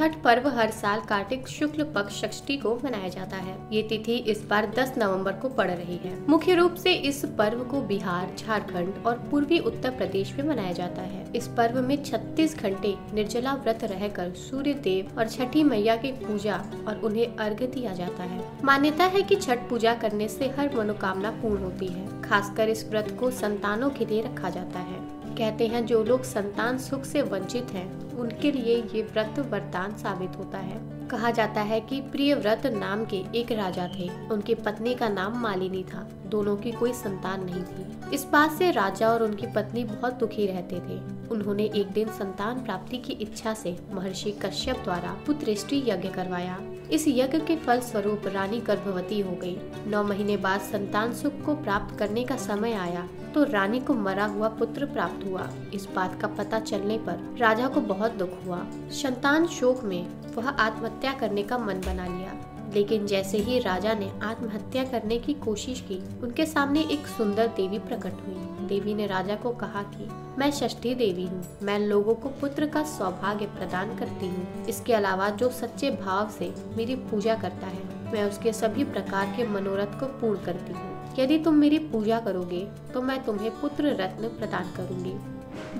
छठ पर्व हर साल कार्तिक शुक्ल पक्ष षष्ठी को मनाया जाता है। ये तिथि इस बार 10 नवंबर को पड़ रही है। मुख्य रूप से इस पर्व को बिहार, झारखंड और पूर्वी उत्तर प्रदेश में मनाया जाता है। इस पर्व में 36 घंटे निर्जला व्रत रहकर सूर्य देव और छठी मैया की पूजा और उन्हें अर्घ्य दिया जाता है। मान्यता है कि छठ पूजा करने से हर मनोकामना पूर्ण होती है। खासकर इस व्रत को संतानों के लिए रखा जाता है। कहते हैं जो लोग संतान सुख से वंचित हैं, उनके लिए ये व्रत वरदान साबित होता है। कहा जाता है कि प्रियव्रत नाम के एक राजा थे। उनकी पत्नी का नाम मालिनी था। दोनों की कोई संतान नहीं थी। इस बात से राजा और उनकी पत्नी बहुत दुखी रहते थे। उन्होंने एक दिन संतान प्राप्ति की इच्छा से महर्षि कश्यप द्वारा पुत्रेष्टि यज्ञ करवाया। इस यज्ञ के फल स्वरूप रानी गर्भवती हो गई। 9 महीने बाद संतान सुख को प्राप्त करने का समय आया तो रानी को मरा हुआ पुत्र प्राप्त हुआ। इस बात का पता चलने पर राजा को बहुत दुख हुआ। संतान शोक में वह आत्महत्या करने का मन बना लिया। लेकिन जैसे ही राजा ने आत्महत्या करने की कोशिश की, उनके सामने एक सुंदर देवी प्रकट हुई। देवी ने राजा को कहा कि मैं षष्ठी देवी हूँ। मैं लोगों को पुत्र का सौभाग्य प्रदान करती हूँ। इसके अलावा जो सच्चे भाव से मेरी पूजा करता है, मैं उसके सभी प्रकार के मनोरथ को पूर्ण करती हूँ। यदि तुम मेरी पूजा करोगे तो मैं तुम्हें पुत्र रत्न प्रदान करूंगी।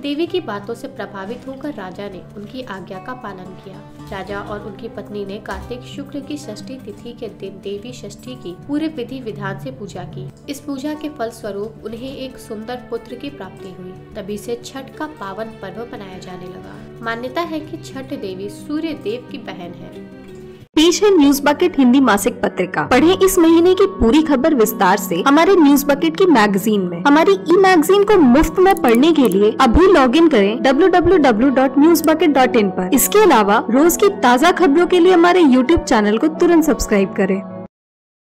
देवी की बातों से प्रभावित होकर राजा ने उनकी आज्ञा का पालन किया। राजा और उनकी पत्नी ने कार्तिक शुक्ल की षष्ठी तिथि के दिन देवी षष्ठी की पूरे विधि विधान से पूजा की। इस पूजा के फल स्वरूप उन्हें एक सुंदर पुत्र की प्राप्ति हुई। तभी से छठ का पावन पर्व मनाया जाने लगा। मान्यता है कि छठ देवी सूर्य देव की बहन है। पेश है न्यूज बकेट हिंदी मासिक पत्रिका। पढ़ें इस महीने की पूरी खबर विस्तार से हमारे न्यूज बकेट की मैगजीन में। हमारी ई मैगजीन को मुफ्त में पढ़ने के लिए अभी लॉगिन करें www.newsbucket.in पर। इसके अलावा रोज की ताज़ा खबरों के लिए हमारे YouTube चैनल को तुरंत सब्सक्राइब करें।